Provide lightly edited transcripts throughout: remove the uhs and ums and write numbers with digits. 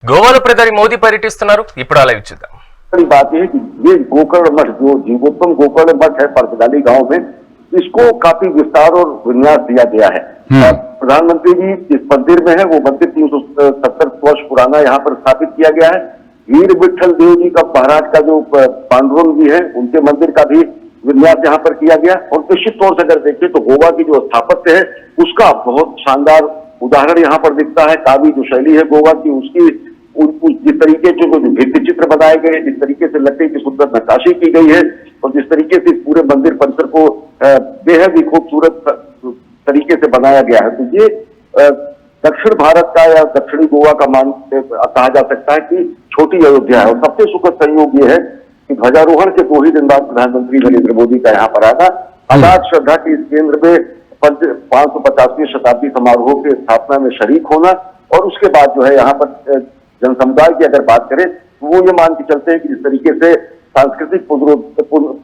గోవాలో ప్రధాని మోదీ పర్యటిస్తున్నారు. ఇప్పుడు ఆ లైవ్ చూద్దాం. बड़ी बात यह है कि ये गोकर्ण मठ जो जीवोत्तम गोकर्ण मठ है परसदाली गांव में, इसको काफी विस्तार और विन्यास दिया गया है। प्रधानमंत्री जी इस मंदिर में है, वो मंदिर 370 वर्ष पुराना यहाँ पर स्थापित किया गया है। वीर विठल देव जी का महाराज का जो पांडुरंग जी है, उनके मंदिर का भी विन्यास यहाँ पर किया गया। और निश्चित तौर से अगर देखें तो गोवा की जो स्थापत्य है उसका बहुत शानदार उदाहरण यहाँ पर दिखता है। कावी जो शैली है गोवा की, उसकी जिस तरीके से जो भित्ति चित्र बनाए गए, जिस तरीके से लकड़ी की सुंदर नक्काशी की गई है और जिस तरीके से इस पूरे मंदिर परिसर को बेहद ही खूबसूरत तरीके से बनाया गया है, तो ये दक्षिण भारत का या दक्षिणी गोवा का कहा जा सकता है कि छोटी अयोध्या है। और सबसे सुखद संयोग ये है कि ध्वजारोहण के 2 ही दिन बाद प्रधानमंत्री नरेंद्र मोदी का यहाँ पर आना, अगाध श्रद्धा के इस केंद्र में 550वीं शताब्दी समारोह के स्थापना में शरीक होना और उसके बाद जो है यहाँ पर जनसमुदाय की अगर बात करें तो वो ये मान के चलते हैं कि जिस तरीके से सांस्कृतिक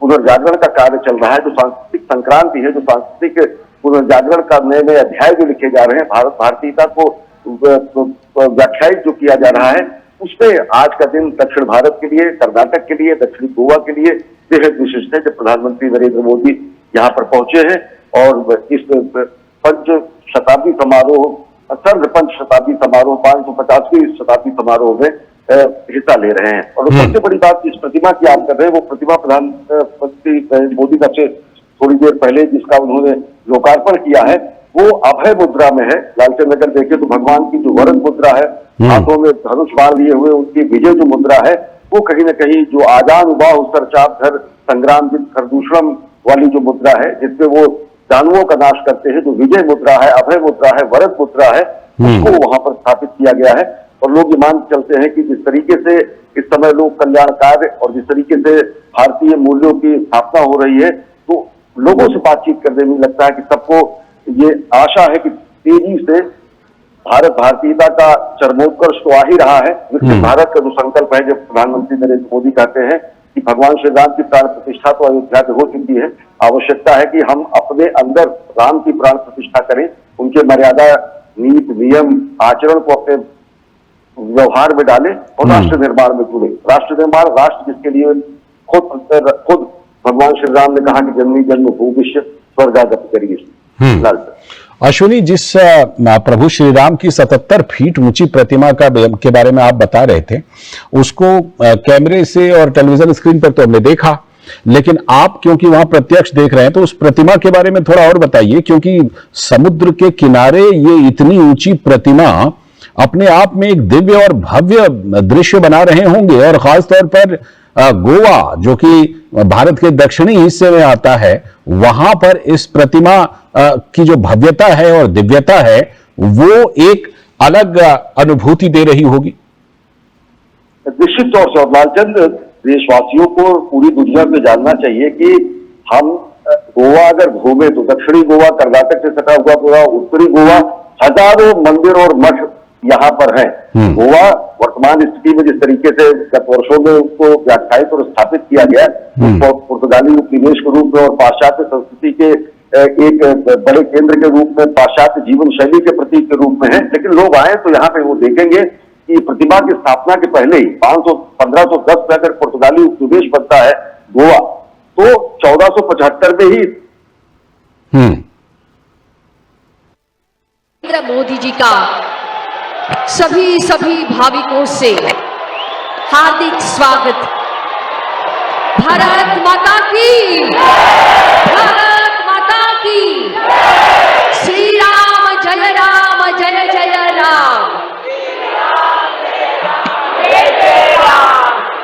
पुनर्जागरण का कार्य चल रहा है, जो सांस्कृतिक संक्रांति है, जो सांस्कृतिक पुनर्जागरण का नए नए अध्याय जो लिखे जा रहे हैं, भारत भारतीयता को व्याख्यायित जो किया जा रहा है, उसमें आज का दिन दक्षिण भारत के लिए, कर्नाटक के लिए, दक्षिणी गोवा के लिए बेहद विशिष्ट है। जब प्रधानमंत्री नरेंद्र मोदी यहाँ पर पहुंचे हैं और इस पंच शताब्दी समारोह 550वीं शताब्दी समारोह में हिस्सा ले रहे हैं। और सबसे बड़ी बात इस प्रतिमा की आप कर रहे हैं, वो प्रतिमा प्रधानमंत्री मोदी का से थोड़ी देर पहले जिसका उन्होंने लोकार्पण किया है, वो अभय मुद्रा में है। लालचंद अगर देखें तो भगवान की जो वरद मुद्रा है, हाथों में धनुष बाण लिए हुए उनकी विजय जो मुद्रा है, वो कहीं न कहीं जो आजान उबा उत्तरचाप धर संग्राम जित खरदूषणम वाली जो मुद्रा है, जिससे वो दानवों का नाश करते हैं, जो विजय मुद्रा है, अभय मुद्रा है, वरद मुद्रा है, उसको वहां पर स्थापित किया गया है। और लोग ये मान चलते हैं कि जिस तरीके से इस समय लोक कल्याण कार्य और जिस तरीके से भारतीय मूल्यों की स्थापना हो रही है, तो लोगों से बातचीत करने में लगता है कि सबको ये आशा है कि तेजी से भारत भारतीयता का चरमोत्कर्ष तो आ ही रहा है। विकसित भारत का जो संकल्प है, जब प्रधानमंत्री नरेंद्र मोदी कहते हैं कि भगवान श्री राम की प्राण प्रतिष्ठा तो अयोध्या में हो चुकी है, आवश्यकता है कि हम अपने अंदर राम की प्राण प्रतिष्ठा करें, उनके मर्यादा नीति नियम आचरण को अपने व्यवहार में डालें और राष्ट्र निर्माण में जुड़े। राष्ट्र निर्माण, राष्ट्र जिसके लिए खुद भगवान श्री राम ने कहा कि जन्मी जन्म भूमिष्य स्वर्गागत करिए। अश्विनी, जिस प्रभु श्री राम की 77 फीट ऊंची प्रतिमा के बारे में आप बता रहे थे, उसको कैमरे से और टेलीविजन स्क्रीन पर तो हमने देखा, लेकिन आप क्योंकि वहां प्रत्यक्ष देख रहे हैं तो उस प्रतिमा के बारे में थोड़ा और बताइए, क्योंकि समुद्र के किनारे ये इतनी ऊंची प्रतिमा अपने आप में एक दिव्य और भव्य दृश्य बना रहे होंगे। और खासतौर पर गोवा, जो कि भारत के दक्षिणी हिस्से में आता है, वहां पर इस प्रतिमा की जो भव्यता है और दिव्यता है, वो एक अलग अनुभूति दे रही होगी। निश्चित तौर से लालचंद, देशवासियों को पूरी दुनिया में जानना चाहिए कि हम गोवा अगर घूमे तो दक्षिणी गोवा, कर्नाटक से सटा हुआ गोवा, उत्तरी गोवा, हजारों मंदिर और मठ यहाँ पर है। गोवा वर्तमान स्थिति में जिस तरीके से गत वर्षों में उसको व्याख्यायित और स्थापित किया गया, पुर्तगाली उपनिवेश के रूप में और पाश्चात्य संस्कृति के एक बड़े केंद्र के रूप में, पाश्चात्य जीवन शैली के प्रतीक के रूप में है। लेकिन लोग आए तो यहाँ पे वो देखेंगे कि प्रतिमा की स्थापना के पहले ही 1510 में अगर पुर्तगाली उपनिवेश बनता है गोवा, तो 1475 में ही नरेंद्र मोदी जी का सभी भाविकों से हार्दिक स्वागत। भारत माता की